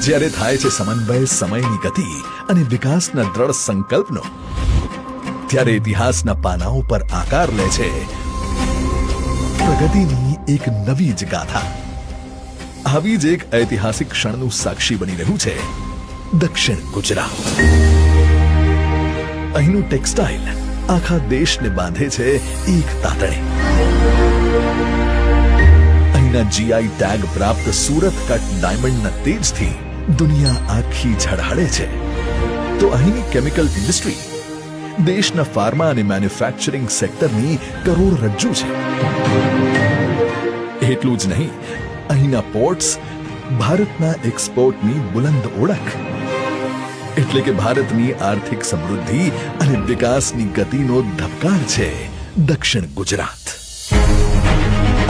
જ્યારે થાય છે સમન્વય સમયની ગતિ અને વિકાસના દ્રઢ સંકલ્પનો, ત્યારે ઇતિહાસના પાનાઓ પર આકાર લે છે પ્રગતિની એક નવી જ ગાથા. આવી જ એક ઐતિહાસિક ક્ષણનું સાક્ષી બની રહ્યું છે દક્ષિણ ગુજરાત. અહીંનું ટેક્સટાઇલ આખા દેશને બાંધે છે એક તાતણે. અહીંના જીઆઈ ટેગ પ્રાપ્ત સુરત કટ ડાયમંડના તેજથી દુનિયા આખી ઝળહળે છે. તો અહીંની કેમિકલ ઇન્ડસ્ટ્રી દેશના ફાર્મા અને મેન્યુફેક્ચરિંગ સેક્ટરની કરોડરજ્જુ છે. એટલું જ નહીં, અહીંના પોર્ટ્સ ભારતના એક્સપોર્ટની બુલંદ ઓળખ. એટલે કે ભારતની આર્થિક સમૃદ્ધિ અને વિકાસની ગતિનો ધબકાર છે દક્ષિણ ગુજરાત.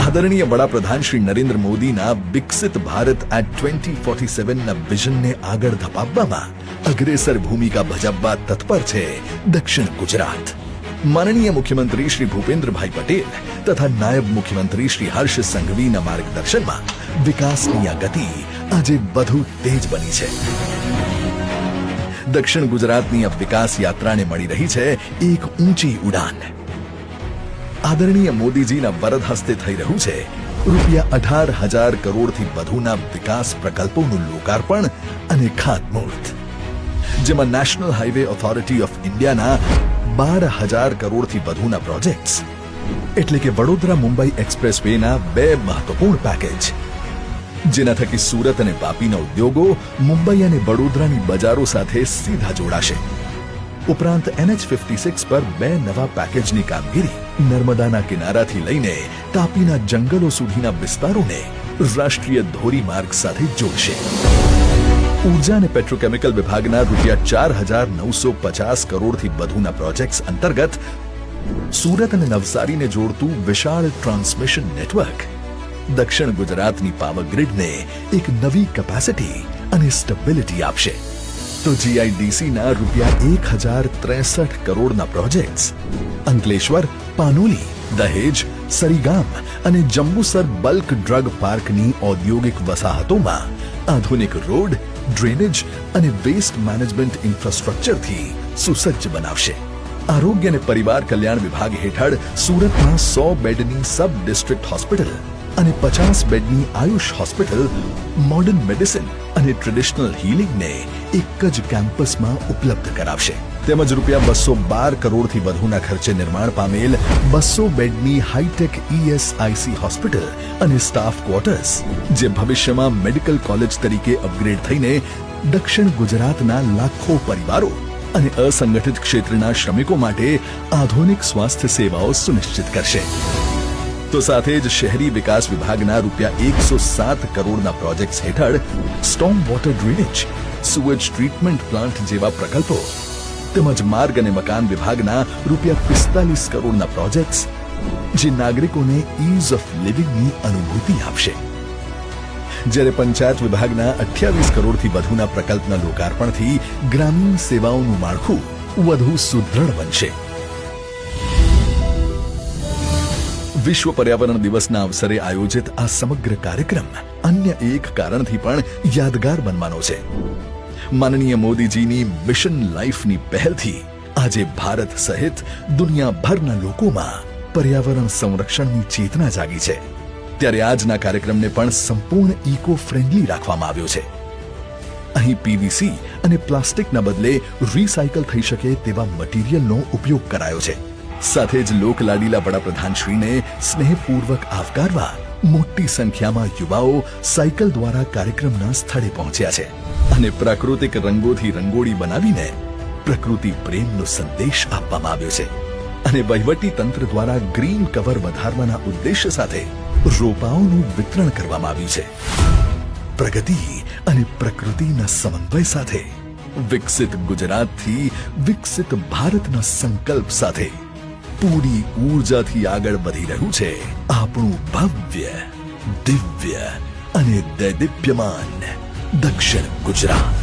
આદરણીય વડાપ્રધાન શ્રી નરેન્દ્ર મોદીના વિકસિત ભારત એટ 2047ના વિઝનને આગળ ધપાવવામાં અગ્રેસર ભૂમિકા ભજવવા તત્પર છે દક્ષિણ ગુજરાત. માનનીય મુખ્યમંત્રી શ્રી ભૂપેન્દ્રભાઈ પટેલ તથા નાયબ મુખ્યમંત્રી શ્રી હર્ષ સંઘવીના માર્ગદર્શનમાં વિકાસની આ ગતિ આજે વધુ તેજ બની છે. દક્ષિણ ગુજરાતની આ વિકાસ યાત્રાને મળી રહી છે એક ઊંચી ઉડાન. આદરણીય મોદીજીના વરદ હસ્તે થઈ રહ્યું છે રૂપિયા 18,000 કરોડથી વધુના વિકાસ પ્રકલ્પોનું લોકાર્પણ અને ખાતમુહૂર્ત, જેમાં નેશનલ હાઈવે ઓથોરિટી ઓફ ઇન્ડિયાના 12,000 કરોડથી વધુના પ્રોજેક્ટ્સ, એટલે કે વડોદરા મુંબઈ એક્સપ્રેસ વેના 2 મહત્વપૂર્ણ પેકેજ, જેના થકી સુરત અને વાપીના ઉદ્યોગો મુંબઈ અને વડોદરાની બજારો સાથે સીધા જોડાશે. ઉપરાંત NH56 પર 2 નવા પેકેજની કામગીરી નર્મદાના કિનારાથી લઈને તાપીના જંગલો સુધીના વિસ્તારોને રાષ્ટ્રીય ધોરીમાર્ગ સાથે જોડશે. ઉર્જા અને પેટ્રોકેમિકલ વિભાગના રૂપિયા 4,950 કરોડથી વધુના પ્રોજેક્ટ્સ અંતર્ગત સુરત અને નવસારીને જોડતું વિશાળ ટ્રાન્સમિશન નેટવર્ક દક્ષિણ ગુજરાતની પાવર ગ્રીડને એક નવી કેપેસિટી અને સ્ટેબિલિટી આપશે. તો GIDCના રૂપિયા 1,063 કરોડના પ્રોજેક્ટ્સ અંકલેશ્વર, પાનોલી, દહેજ, સરીગામ અને જંબુસર બલ્ક ડ્રગ પાર્કની ઔદ્યોગિક વસાહતોમાં આધુનિક રોડ, ડ્રેનેજ અને વેસ્ટ મેનેજમેન્ટ ઇન્ફ્રાસ્ટ્રક્ચરથી સુસજ્જ બનાવશે. આરોગ્ય અને પરિવાર કલ્યાણ વિભાગ હેઠળ સુરતમાં 100 બેડની સબ ડિસ્ટ્રિક્ટ હોસ્પિટલ અને 50 બેડની આયુષ હોસ્પિટલ મોડર્ન મેડિસિન અને ટ્રેડિશનલ હીલિંગને એક જ કેમ્પસમાં ઉપલબ્ધ કરાવશે. તેમજ રૂપિયા 212 કરોડથી વધુના ખર્ચે નિર્માણ પામેલ 200 બેડની હાઈટેક ESIC હોસ્પિટલ અને સ્ટાફ ક્વાર્ટર્સ, જે ભવિષ્યમાં મેડિકલ કોલેજ તરીકે અપગ્રેડ થઈને દક્ષિણ ગુજરાતના લાખો પરિવારો અને અસંગઠિત ક્ષેત્રના શ્રમિકો માટે આધુનિક સ્વાસ્થ્ય સેવાઓ સુનિશ્ચિત કરશે. તો સાથે જ શહેરી વિકાસ વિભાગના રૂપિયા 107 કરોડના પ્રોજેક્ટ્સ હેઠળ storm water drainage, sewage treatment plant જેવા પ્રકલ્પો, તેમજ માર્ગ અને મકાન વિભાગના રૂપિયા 45 કરોડના પ્રોજેક્ટ્સ, જે નાગરિકોને ઇઝ ઓફ લિવિંગની અનુભૂતિ આપશે. જ્યારે પંચાયત વિભાગના 28 કરોડથી વધુના પ્રકલ્પના લોકાર્પણથી ગ્રામીણ સેવાઓનું માળખું વધુ સુદૃઢ બનશે. વિશ્વ પર્યાવરણ દિવસના અવસરે આયોજિત આ સમગ્ર કાર્યક્રમ અન્ય એક કારણથી પણ યાદગાર બનવાનો છે. માનનીય મોદીજીની મિશન લાઈફની પહેલથી આજે ભારત સહિત દુનિયાભરના લોકોમાં પર્યાવરણ સંરક્ષણની ચેતના જાગી છે. ત્યારે આજના કાર્યક્રમને પણ સંપૂર્ણ ઇકો ફ્રેન્ડલી રાખવામાં આવ્યો છે. અહીં PVC અને પ્લાસ્ટિકના બદલે રિસાયકલ થઈ શકે તેવા મટીરીયલનો ઉપયોગ કરાયો છે. સાથે જ લોકલાડીલા વડાપ્રધાનશ્રીને સ્નેહપૂર્વક આવકારવા મોટી સંખ્યામાં યુવાઓ સાયકલ દ્વારા કાર્યક્રમના સ્થળે પહોંચ્યા છે અને પ્રાકૃતિક રંગોથી રંગોળી બનાવીને પ્રકૃતિ પ્રેમનો સંદેશ આપવામાં આવ્યો છે. અને વહીવટી તંત્ર દ્વારા ગ્રીન કવર વધારવાના ઉદ્દેશ્ય સાથે રોપાઓનું વિતરણ કરવામાં આવ્યું છે. પ્રગતિ અને પ્રકૃતિના સમન્વય સાથે વિકસિત ગુજરાતથી વિકસિત ભારતના સંકલ્પ સાથે પૂરી ઊર્જાથી આગળ વધી રહ્યું છે આપણું ભવ્ય, દિવ્ય અને દૈદીપ્યમાન દક્ષિણ ગુજરાત.